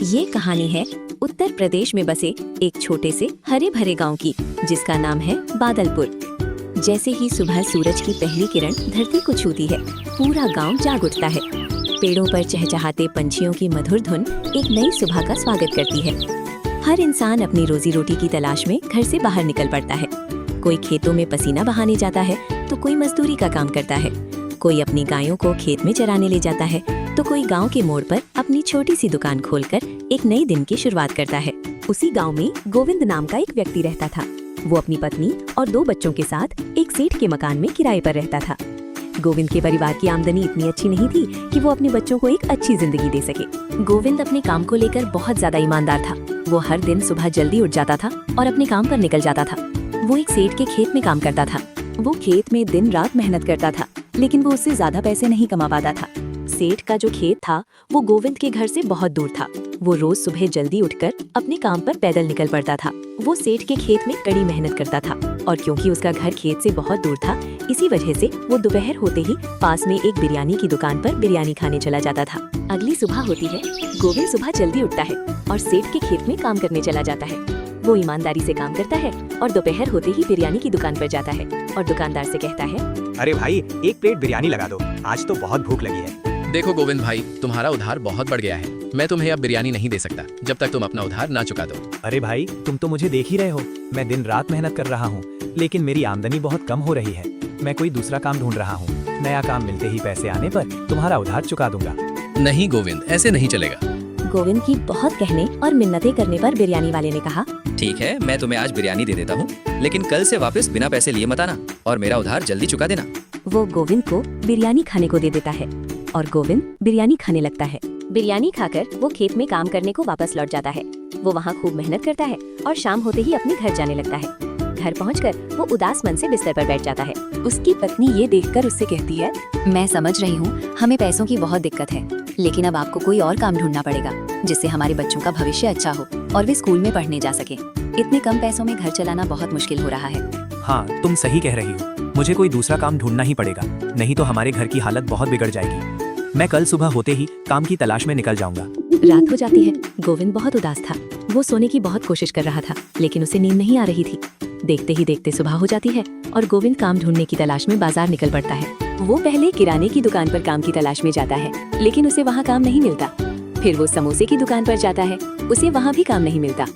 ये कहानी है उत्तर प्रदेश में बसे एक छोटे से हरे भरे गांव की, जिसका नाम है बादलपुर। जैसे ही सुबह सूरज की पहली किरण धरती को छूती है, पूरा गांव जाग उठता है। पेड़ों पर चहचहाते पंछियों की मधुर धुन एक नई सुबह का स्वागत करती है। हर इंसान अपनी रोजी रोटी की तलाश में घर से बाहर निकल पड़ता है। कोई खेतों में पसीना बहाने जाता है, तो कोई मजदूरी का काम करता है। कोई अपनी गायों को खेत में चराने ले जाता है, तो कोई गांव के मोड़ पर अपनी छोटी सी दुकान खोलकर एक नए दिन की शुरुआत करता है। उसी गांव में गोविंद नाम का एक व्यक्ति रहता था। वो अपनी पत्नी और 2 बच्चों के साथ एक सेठ के मकान में किराए पर रहता था। गोविंद के परिवार की आमदनी इतनी अच्छी नहीं थी कि वो अपने बच्चों को एक अच्छी जिंदगी दे सके। गोविंद अपने काम को लेकर बहुत ज्यादा ईमानदार था। वो हर दिन सुबह जल्दी उठ जाता था और अपने काम पर निकल जाता था। वो एक सेठ के खेत में काम करता था। वो खेत में दिन रात मेहनत करता था, लेकिन वो उससे ज्यादा पैसे नहीं कमा पाता था। सेठ का जो खेत था वो गोविंद के घर से बहुत दूर था। वो रोज सुबह जल्दी उठकर अपने काम पर पैदल निकल पड़ता था। वो सेठ के खेत में कड़ी मेहनत करता था, और क्योंकि उसका घर खेत से बहुत दूर था, इसी वजह से वो दोपहर होते ही पास में एक बिरयानी की दुकान पर बिरयानी खाने चला जाता था। अगली सुबह होती है। गोविंद सुबह जल्दी उठता है और सेठ के खेत में काम करने चला जाता है। वो ईमानदारी से काम करता है और दोपहर होते ही बिरयानी की दुकान पर जाता है और दुकानदार से कहता है, अरे भाई, एक प्लेट बिरयानी लगा दो, आज तो बहुत भूख लगी है। देखो गोविंद भाई, तुम्हारा उधार बहुत बढ़ गया है। मैं तुम्हें अब बिरयानी नहीं दे सकता जब तक तुम अपना उधार ना चुका दो। अरे भाई, तुम तो मुझे देख ही रहे हो, मैं दिन रात मेहनत कर रहा हूँ, लेकिन मेरी आमदनी बहुत कम हो रही है। मैं कोई दूसरा काम ढूंढ रहा हूँ। नया काम मिलते ही पैसे आने पर तुम्हारा उधार चुका दूंगा। नहीं गोविंद, ऐसे नहीं चलेगा। गोविंद की बहुत कहने और मिन्नतें करने पर बिरयानी वाले ने कहा, ठीक है, मैं तुम्हें आज बिरयानी दे देता हूँ, लेकिन कल से वापस बिना पैसे लिए मत आना और मेरा उधार जल्दी चुका देना। वो गोविंद को बिरयानी खाने को दे देता है और गोविंद बिरयानी खाने लगता है। बिरयानी खाकर वो खेत में काम करने को वापस लौट जाता है। वो वहाँ खूब मेहनत करता है और शाम होते ही अपने घर जाने लगता है। घर पहुंचकर वो उदास मन से बिस्तर पर बैठ जाता है। उसकी पत्नी ये देखकर उससे कहती है, मैं समझ रही हूँ हमें पैसों की बहुत दिक्कत है, लेकिन अब आपको कोई और काम ढूंढना पड़ेगा जिससे हमारे बच्चों का भविष्य अच्छा हो और वे स्कूल में पढ़ने जा सके। इतने कम पैसों में घर चलाना बहुत मुश्किल हो रहा है। हाँ, तुम सही कह रही हो, मुझे कोई दूसरा काम ढूंढना ही पड़ेगा, नहीं तो हमारे घर की हालत बहुत बिगड़ जाएगी। मैं कल सुबह होते ही काम की तलाश में निकल जाऊंगा। रात हो जाती है। गोविंद बहुत उदास था। वो सोने की बहुत कोशिश कर रहा था, लेकिन उसे नींद नहीं आ रही थी। देखते ही देखते सुबह हो जाती है और गोविंद काम ढूंढने की तलाश में बाजार निकल पड़ता है। वो पहले किराने की दुकान पर काम की तलाश में जाता है, लेकिन उसे वहाँ काम नहीं मिलता। फिर वो समोसे की दुकान पर जाता है, उसे वहाँ भी काम नहीं मिलता।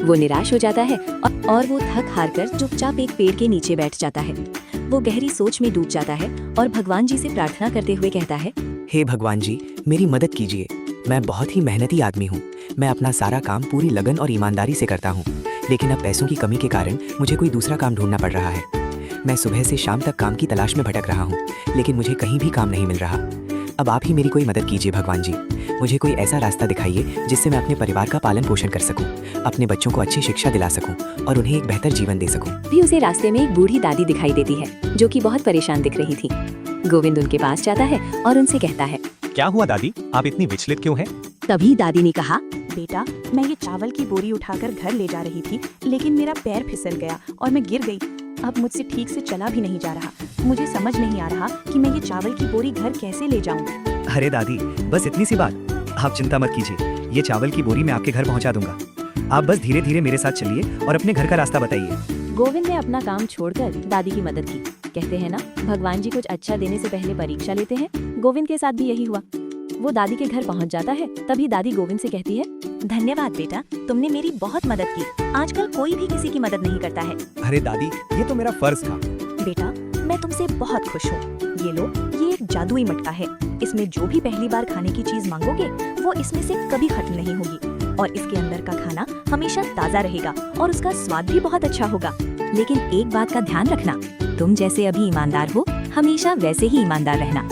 वो निराश हो जाता है और वो थक हार कर चुपचाप एक पेड़ के नीचे बैठ जाता है। वो गहरी सोच में डूब जाता है और भगवान जी से प्रार्थना करते हुए कहता है, हे भगवान जी, मेरी मदद कीजिए। मैं बहुत ही मेहनती आदमी हूँ। मैं अपना सारा काम पूरी लगन और ईमानदारी से करता हूँ, लेकिन अब पैसों की कमी के कारण मुझे कोई दूसरा काम ढूंढना पड़ रहा है। मैं सुबह से शाम तक काम की तलाश में भटक रहा हूँ, लेकिन मुझे कहीं भी काम नहीं मिल रहा। अब आप ही मेरी कोई मदद कीजिए भगवान जी। मुझे कोई ऐसा रास्ता दिखाइए जिससे मैं अपने परिवार का पालन पोषण कर सकूं, अपने बच्चों को अच्छी शिक्षा दिला सकूं और उन्हें एक बेहतर जीवन दे सकूं। भी उसे रास्ते में एक बूढ़ी दादी दिखाई देती है, जो कि बहुत परेशान दिख रही थी। गोविंद उनके पास जाता है और उनसे कहता है, क्या हुआ दादी, आप इतनी विचलित क्यों हैं? तभी दादी ने कहा, बेटा, मैं ये चावल की बोरी उठाकर घर ले जा रही थी, लेकिन मेरा पैर फिसल गया और मैं गिर गई। अब मुझसे ठीक से चला भी नहीं जा रहा। मुझे समझ नहीं आ रहा कि मैं ये चावल की बोरी घर कैसे ले जाऊं। अरे दादी, बस इतनी सी बात, आप चिंता मत कीजिए, ये चावल की बोरी मैं आपके घर पहुंचा दूंगा। आप बस धीरे धीरे मेरे साथ चलिए और अपने घर का रास्ता बताइए। गोविंद ने अपना काम छोड़कर दादी की मदद की। कहते हैं ना, भगवान जी कुछ अच्छा देने से पहले परीक्षा लेते हैं। गोविंद के साथ भी यही हुआ। वो दादी के घर पहुंच जाता है। तभी दादी गोविंद से कहती है, धन्यवाद बेटा, तुमने मेरी बहुत मदद की। आजकल कोई भी किसी की मदद नहीं करता है। अरे दादी, ये तो मेरा फर्ज था। बेटा, मैं तुमसे बहुत खुश हूँ। ये लो, ये एक जादुई मटका है। इसमें जो भी पहली बार खाने की चीज मांगोगे, वो इसमें से कभी खत्म नहीं होगी, और इसके अंदर का खाना हमेशा ताज़ा रहेगा और उसका स्वाद भी बहुत अच्छा होगा। लेकिन एक बात का ध्यान रखना, तुम जैसे अभी ईमानदार हो, हमेशा वैसे ही ईमानदार रहना।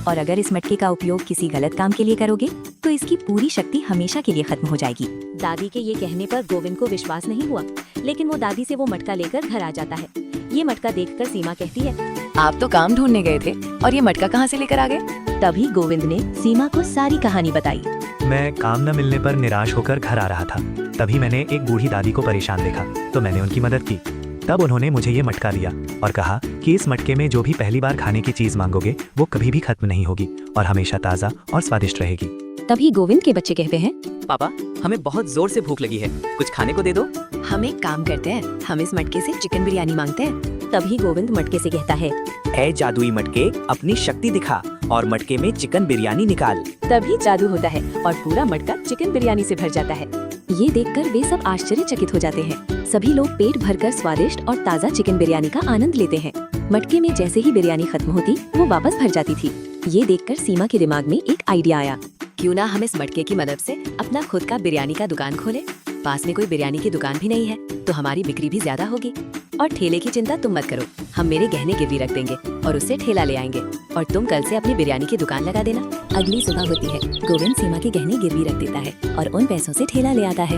और अगर इस मटके का उपयोग किसी गलत काम के लिए करोगे, तो इसकी पूरी शक्ति हमेशा के लिए खत्म हो जाएगी। दादी के ये कहने पर गोविंद को विश्वास नहीं हुआ, लेकिन वो दादी से वो मटका लेकर घर आ जाता है। ये मटका देखकर सीमा कहती है, आप तो काम ढूंढने गए थे और ये मटका कहाँ से लेकर आ गए? तभी गोविंद ने सीमा को सारी कहानी बताई। मैं काम न मिलने पर निराश होकर घर आ रहा था। तभी मैंने एक बूढ़ी दादी को परेशान देखा, तो मैंने उनकी मदद की। तब उन्होंने मुझे ये मटका दिया और कहा कि इस मटके में जो भी पहली बार खाने की चीज मांगोगे, वो कभी भी खत्म नहीं होगी और हमेशा ताज़ा और स्वादिष्ट रहेगी। तभी गोविंद के बच्चे कहते हैं, पापा, हमें बहुत जोर से भूख लगी है, कुछ खाने को दे दो। हम एक काम करते हैं, हम इस मटके से चिकन बिरयानी मांगते हैं। तभी गोविंद मटके से कहता है, ऐ जादुई मटके, अपनी शक्ति दिखा और मटके में चिकन बिरयानी निकाल। तभी जादू होता है और पूरा मटका चिकन बिरयानी से भर जाता है। ये देखकर वे सब आश्चर्यचकित हो जाते हैं। सभी लोग पेट भरकर स्वादिष्ट और ताज़ा चिकन बिरयानी का आनंद लेते हैं। मटके में जैसे ही बिरयानी खत्म होती, वो वापस भर जाती थी। ये देखकर सीमा के दिमाग में एक आइडिया आया। क्यों ना हम इस मटके की मदद से अपना खुद का बिरयानी का दुकान खोले। पास में कोई बिरयानी की दुकान भी नहीं है, तो हमारी बिक्री भी ज्यादा होगी। और ठेले की चिंता तुम मत करो, हम मेरे गहने गिरवी रख देंगे और उससे ठेला ले आएंगे और तुम कल से अपनी बिरयानी की दुकान लगा देना। अगली सुबह होती है। गोविंद सीमा के गहने गिरवी रख देता है और उन पैसों से ठेला ले आता है।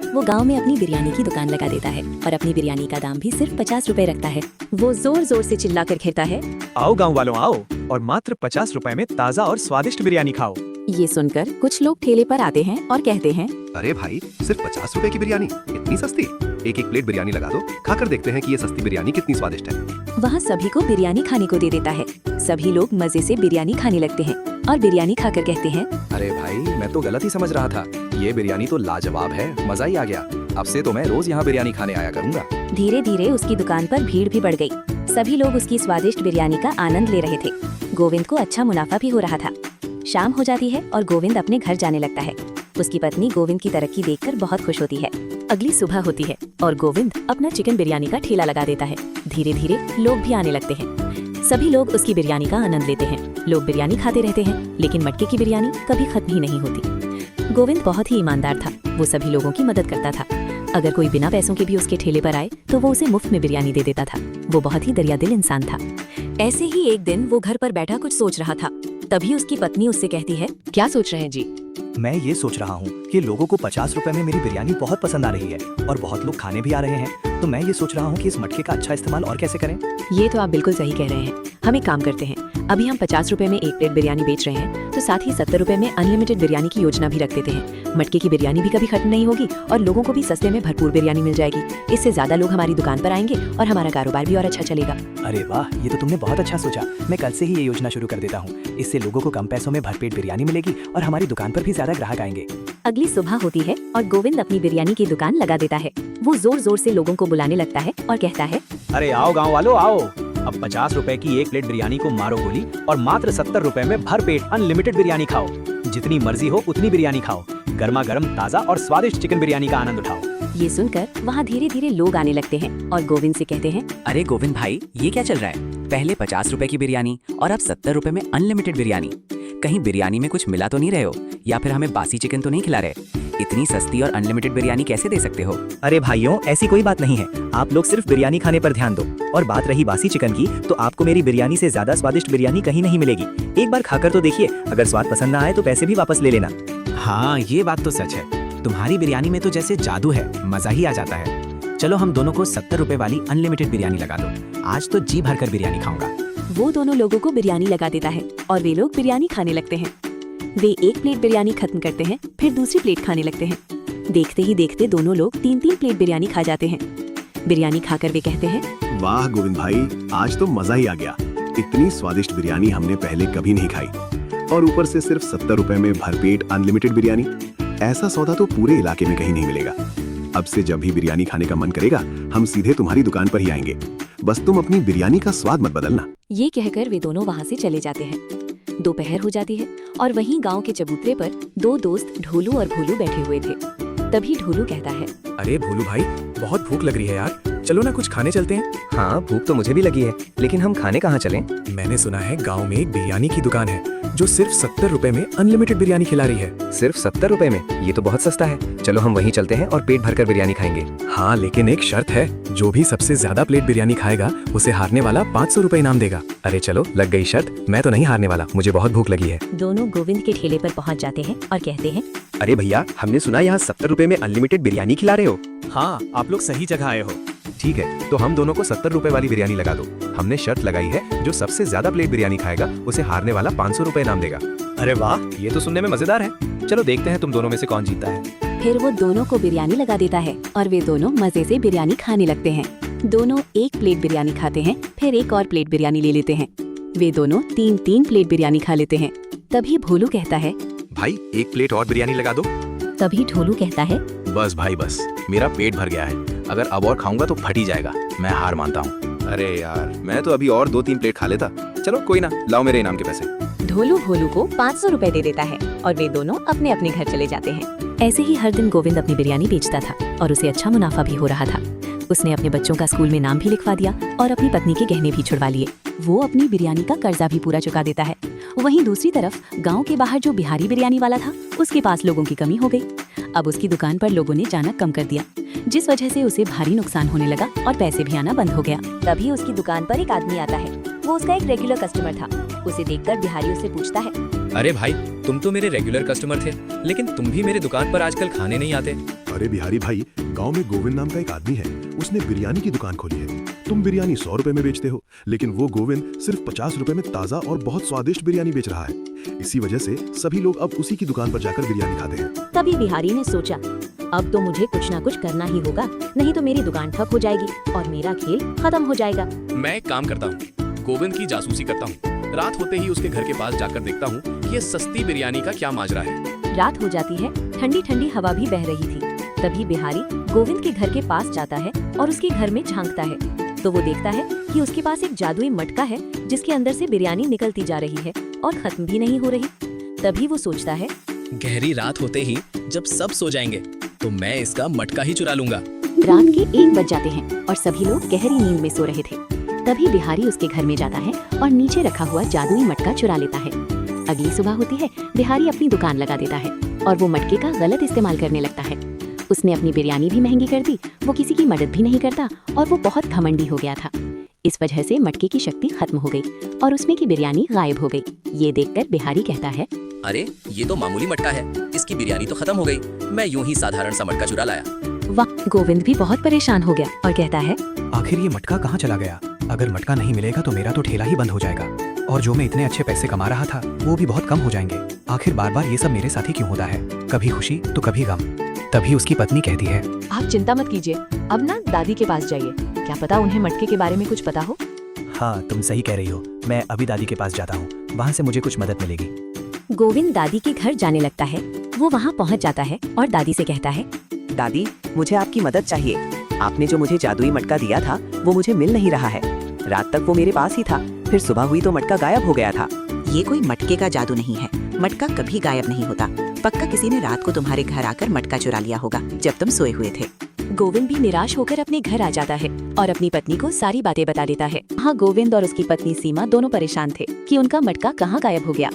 वो गांव में अपनी बिरयानी की दुकान लगा देता है और अपनी बिरयानी का दाम भी सिर्फ 50 रुपए रखता है। वो जोर जोर से चिल्लाकर कहता है, आओ गाँव वालों आओ, और मात्र 50 रुपए में ताज़ा और स्वादिष्ट बिरयानी खाओ। ये सुनकर कुछ लोग ठेले पर आते हैं और कहते हैं, अरे भाई, सिर्फ 50 रुपए की बिरयानी, इतनी सस्ती। एक एक प्लेट बिरयानी लगा दो, खाकर देखते हैं कि ये सस्ती बिरयानी कितनी स्वादिष्ट है। वहाँ सभी को बिरयानी खाने को दे देता है। सभी लोग मजे से बिरयानी खाने लगते हैं और बिरयानी खाकर कहते हैं, अरे भाई, मैं तो गलत ही समझ रहा था, ये बिरयानी तो लाजवाब है, मजा ही आ गया। अब से तो मैं रोज यहाँ बिरयानी खाने आया करूँगा। धीरे धीरे उसकी दुकान पर भीड़ भी बढ़ गई। सभी लोग उसकी स्वादिष्ट बिरयानी का आनंद ले रहे थे। गोविंद को अच्छा मुनाफा भी हो रहा था। शाम हो जाती है और गोविंद अपने घर जाने लगता है। उसकी पत्नी गोविंद की तरक्की देखकर बहुत खुश होती है। अगली सुबह होती है और गोविंद अपना चिकन बिरयानी का ठेला लगा देता है। धीरे धीरे लोग भी आने लगते हैं। सभी लोग उसकी बिरयानी का आनंद लेते हैं। लोग बिरयानी खाते रहते हैं, लेकिन मटके की बिरयानी कभी खत्म ही नहीं होती। गोविंद बहुत ही ईमानदार था। वो सभी लोगों की मदद करता था। अगर कोई बिना पैसों के भी उसके ठेले पर आए तो वो उसे मुफ्त में बिरयानी दे देता था। वो बहुत ही दरियादिल इंसान था। ऐसे ही एक दिन वो घर पर बैठा कुछ सोच रहा था। तभी उसकी पत्नी उससे कहती है, क्या सोच रहे हैं जी? मैं ये सोच रहा हूँ कि लोगों को 50 रुपए में मेरी बिरयानी बहुत पसंद आ रही है और बहुत लोग खाने भी आ रहे हैं। तो मैं ये सोच रहा हूँ कि इस मटके का अच्छा इस्तेमाल और कैसे करें। ये तो आप बिल्कुल सही कह रहे हैं। हम एक काम करते हैं, अभी हम 50 रुपए में एक प्लेट बिरयानी बेच रहे हैं, तो साथ ही 70 रुपए में अनलिमिटेड बिरयानी की योजना भी रख देते हैं। मटके की बिरयानी भी कभी खत्म नहीं होगी और लोगों को भी सस्ते में भरपूर बिरयानी मिल जाएगी। इससे ज्यादा लोग हमारी दुकान पर आएंगे और हमारा कारोबार भी और अच्छा चलेगा। अरे वाह, ये तो तुमने बहुत अच्छा सोचा। मैं कल से ही ये योजना शुरू कर देता हूँ। इससे लोगों को कम पैसों में भरपेट बिरयानी मिलेगी और हमारी दुकान पर भी ज्यादा ग्राहक आएंगे। अगली सुबह होती है और गोविंद अपनी बिरयानी की दुकान लगा देता है। वो जोर जोर से लोगों को बुलाने लगता है और कहता है, अरे आओ गाँव वालों आओ, अब 50 रुपए की एक प्लेट बिरयानी को मारो गोली और मात्र 70 रुपए में भरपेट अनलिमिटेड बिरयानी खाओ। जितनी मर्जी हो उतनी बिरयानी खाओ। गर्मा गर्म ताज़ा और स्वादिष्ट चिकन बिरयानी का आनंद उठाओ। ये सुनकर वहाँ धीरे धीरे लोग आने लगते हैं और गोविंद से कहते हैं, अरे गोविंद भाई, ये क्या चल रहा है? पहले 50 रुपए की बिरयानी और अब 70 रुपए में अनलिमिटेड बिरयानी। कहीं बिरयानी में कुछ मिला तो नहीं रहे हो, या फिर हमें बासी चिकन तो नहीं खिला रहे? इतनी सस्ती और अनलिमिटेड बिरयानी कैसे दे सकते हो? अरे भाइयों, ऐसी कोई बात नहीं है। आप लोग सिर्फ बिरयानी खाने पर ध्यान दो। और बात रही बासी चिकन की, तो आपको मेरी बिरयानी से ज्यादा स्वादिष्ट बिरयानी कहीं नहीं मिलेगी। एक बार खाकर तो देखिए, अगर स्वाद पसंद ना आए तो पैसे भी वापस ले लेना। हाँ, ये बात तो सच है। तुम्हारी बिरयानी में तो जैसे जादू है, मजा ही आ जाता है। चलो हम दोनों को 70 रुपए वाली अनलिमिटेड बिरयानी लगा दो। आज तो जी भरकर बिरयानी खाऊंगा। वो दोनों लोगों को बिरयानी लगा देता है और वे लोग बिरयानी खाने लगते हैं। वे एक प्लेट बिरयानी खत्म करते हैं, फिर दूसरी प्लेट खाने लगते हैं। देखते ही देखते दोनों लोग 3-3 प्लेट बिरयानी खा जाते हैं। बिरयानी खाकर वे कहते हैं, वाह गोविंद भाई, आज तो मजा ही आ गया। इतनी स्वादिष्ट बिरयानी हमने पहले कभी नहीं खाई, और ऊपर से सिर्फ 70 रुपए में भरपेट अनलिमिटेड बिरयानी। ऐसा सौदा तो पूरे इलाके में कहीं नहीं मिलेगा। अब से जब भी बिरयानी खाने का मन करेगा, हम सीधे तुम्हारी दुकान पर ही आएंगे। बस तुम अपनी बिरयानी का स्वाद मत बदलना। ये कहकर वे दोनों वहाँ से चले जाते हैं। दोपहर हो जाती है और वहीं गांव के चबूतरे पर दो दोस्त ढोलू और भोलू बैठे हुए थे। तभी ढोलू कहता है, अरे भोलू भाई, बहुत भूख लग रही है यार, चलो ना कुछ खाने चलते हैं। हाँ, भूख तो मुझे भी लगी है, लेकिन हम खाने कहाँ चलें? मैंने सुना है गांव में एक बिरयानी की दुकान है जो सिर्फ 70 रुपए में अनलिमिटेड बिरयानी खिला रही है। सिर्फ 70 रुपए में? ये तो बहुत सस्ता है। चलो हम वहीं चलते हैं और पेट भरकर बिरयानी खाएंगे। हाँ, लेकिन एक शर्त है, जो भी सबसे ज्यादा प्लेट बिरयानी खाएगा उसे हारने वाला 500 रुपए इनाम देगा। अरे चलो, लग गई शर्त। मैं तो नहीं हारने वाला, मुझे बहुत भूख लगी है। दोनों गोविंद के ठेले पर पहुंच जाते हैं और कहते हैं, अरे भैया, हमने सुना यहाँ 70 रुपए में अनलिमिटेड बिरयानी खिला रहे हो। हाँ, आप लोग सही जगह आए हो। ठीक है, तो हम दोनों को 70 रुपए वाली बिरयानी लगा दो। हमने शर्त लगाई है, जो सबसे ज्यादा प्लेट बिरयानी खाएगा उसे हारने वाला 500 रुपए इनाम देगा। अरे वाह, ये तो सुनने में मजेदार है। चलो देखते हैं तुम दोनों में से कौन जीतता है। फिर वो दोनों को बिरयानी लगा देता है और वे दोनों मजे से बिरयानी खाने लगते हैं। दोनों एक प्लेट बिरयानी खाते हैं, फिर एक और प्लेट बिरयानी ले लेते हैं। वे दोनों 3-3 प्लेट बिरयानी खा लेते हैं। तभी भोलू कहता है, भाई एक प्लेट और बिरयानी लगा दो। तभी ढोलू कहता है, बस भाई बस, मेरा पेट भर गया है। अगर अब और खाऊंगा तो फट ही जाएगा। मैं हार मानता हूँ। अरे यार, मैं तो अभी और 2-3 प्लेट खा लेता। चलो कोई ना, लाओ मेरे इनाम के पैसे। ढोलू भोलू को 500 रुपए दे देता है और वे दोनों अपने अपने घर चले जाते हैं। ऐसे ही हर दिन गोविंद अपनी बिरयानी बेचता था और उसे अच्छा मुनाफा भी हो रहा था। उसने अपने बच्चों का स्कूल में नाम भी लिखवा दिया और अपनी पत्नी के गहने भी छुड़वा लिए। वो अपनी बिरयानी का कर्जा भी पूरा चुका देता है। वहीं दूसरी तरफ गांव के बाहर जो बिहारी बिरयानी वाला था, उसके पास लोगों की कमी हो गई। अब उसकी दुकान पर लोगों ने जाना कम कर दिया, जिस वजह से उसे भारी नुकसान होने लगा और पैसे भी आना बंद हो गया। तभी उसकी दुकान पर एक आदमी आता है। वो उसका एक रेगुलर कस्टमर था। उसे देखकर बिहारी उससे पूछता है, अरे भाई, तुम तो मेरे रेगुलर कस्टमर थे, लेकिन तुम भी मेरे दुकान पर आजकल खाने नहीं आते। अरे बिहारी भाई, गांव में गोविंद नाम का एक आदमी है। उसने बिरयानी की दुकान खोली है। तुम बिरयानी 100 रुपए में बेचते हो, लेकिन वो गोविंद सिर्फ 50 रुपए में ताजा और बहुत स्वादिष्ट बिरयानी बेच रहा है। इसी वजह से सभी लोग अब उसी की दुकान पर जाकर बिरयानी खाते हैं। तभी बिहारी ने सोचा, अब तो मुझे कुछ ना कुछ करना ही होगा, नहीं तो मेरी दुकान ठप हो जाएगी और मेरा खेल खत्म हो जाएगा। मैं एक काम करता हूँ, गोविंद की जासूसी करता हूँ। रात होते ही उसके घर के पास जाकर देखता हूँ कि ये सस्ती बिरयानी का क्या माजरा है। रात हो जाती है, ठंडी ठंडी हवा भी बह रही थी। तभी बिहारी गोविंद के घर के पास जाता है और उसके घर में झांकता है, तो वो देखता है कि उसके पास एक जादुई मटका है जिसके अंदर से बिरयानी निकलती जा रही है और खत्म भी नहीं हो रही। तभी वो सोचता है, गहरी रात होते ही जब सब सो जाएंगे तो मैं इसका मटका ही चुरा लूंगा। रात के 1 बज जाते हैं और सभी लोग गहरी नींद में सो रहे थे। तभी बिहारी उसके घर में जाता है और नीचे रखा हुआ जादुई मटका चुरा लेता है। अगली सुबह होती है, बिहारी अपनी दुकान लगा देता है और वो मटके का गलत इस्तेमाल करने लगता है। उसने अपनी बिरयानी भी महंगी कर दी, वो किसी की मदद भी नहीं करता और वो बहुत घमंडी हो गया था। इस वजह से मटके की शक्ति खत्म हो गई और उसमें की बिरयानी गायब हो गई। ये देखकर बिहारी कहता है, अरे ये तो मामूली मटका है, इसकी बिरयानी तो खत्म हो गई। मैं यूं ही साधारण सा मटका चुरा लाया। वाह। गोविंद भी बहुत परेशान हो गया और कहता है, आखिर ये मटका कहाँ चला गया? अगर मटका नहीं मिलेगा तो मेरा तो ठेला ही बंद हो जाएगा और जो मैं इतने अच्छे पैसे कमा रहा था वो भी बहुत कम हो जाएंगे। आखिर बार बार ये सब मेरे साथ ही क्यों होता है? कभी खुशी तो कभी गम। तभी उसकी पत्नी कहती है, आप चिंता मत कीजिए, अब ना दादी के पास जाइए, क्या पता उन्हें मटके के बारे में कुछ पता हो। हाँ, तुम सही कह रही हो। मैं अभी दादी के पास जाता हूँ, वहाँ से मुझे कुछ मदद मिलेगी। गोविंद दादी के घर जाने लगता है। वो वहाँ पहुँच जाता है और दादी से कहता है, दादी, मुझे आपकी मदद चाहिए। आपने जो मुझे जादुई मटका दिया था वो मुझे मिल नहीं रहा है। रात तक वो मेरे पास ही था, फिर सुबह हुई तो मटका गायब हो गया था। ये कोई मटके का जादू नहीं है, मटका कभी गायब नहीं होता। पक्का किसी ने रात को तुम्हारे घर आकर मटका चुरा लिया होगा जब तुम सोए हुए थे। गोविंद भी निराश होकर अपने घर आ जाता है और अपनी पत्नी को सारी बातें बता देता है। हाँ, गोविंद और उसकी पत्नी सीमा दोनों परेशान थे कि उनका मटका कहाँ गायब हो गया।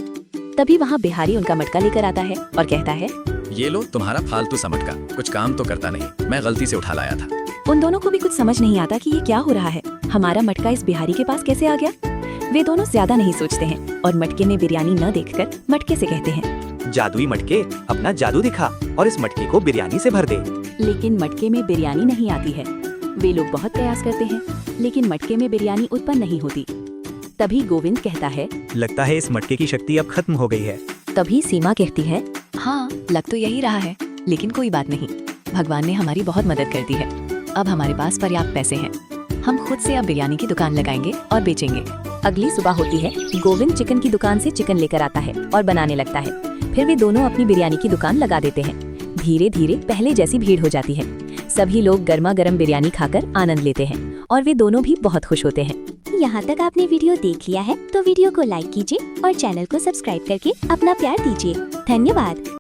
तभी वहाँ बिहारी उनका मटका लेकर आता है और कहता है, ये लो तुम्हारा फालतू सा मटका, कुछ काम तो करता नहीं, मैं गलती से उठा लाया था। उन दोनों को भी कुछ समझ नहीं आता कि ये क्या हो रहा है, हमारा मटका इस बिहारी के पास कैसे आ गया। वे दोनों ज्यादा नहीं सोचते हैं और मटके में बिरयानी न देखकर मटके से कहते हैं, जादुई मटके, अपना जादू दिखा और इस मटके को बिरयानी से भर दे। लेकिन मटके में बिरयानी नहीं आती है। वे लोग बहुत प्रयास करते हैं लेकिन मटके में बिरयानी उत्पन्न नहीं होती। तभी गोविंद कहता है, लगता है इस मटके की शक्ति अब खत्म हो गई है। तभी सीमा कहती है, हाँ, लग तो यही रहा है, लेकिन कोई बात नहीं, भगवान ने हमारी बहुत मदद कर दी है। अब हमारे पास पर्याप्त पैसे हैं, हम खुद से अब बिरयानी की दुकान लगाएंगे और बेचेंगे। अगली सुबह होती है, गोविंद चिकन की दुकान से चिकन लेकर आता है और बनाने लगता है। फिर वे दोनों अपनी बिरयानी की दुकान लगा देते हैं। धीरे धीरे पहले जैसी भीड़ हो जाती है। सभी लोग गर्मा गर्म बिरयानी खाकर आनंद लेते हैं और वे दोनों भी बहुत खुश होते हैं। यहाँ तक आपने वीडियो देख लिया है तो वीडियो को लाइक कीजिए और चैनल को सब्सक्राइब करके अपना प्यार दीजिए। धन्यवाद।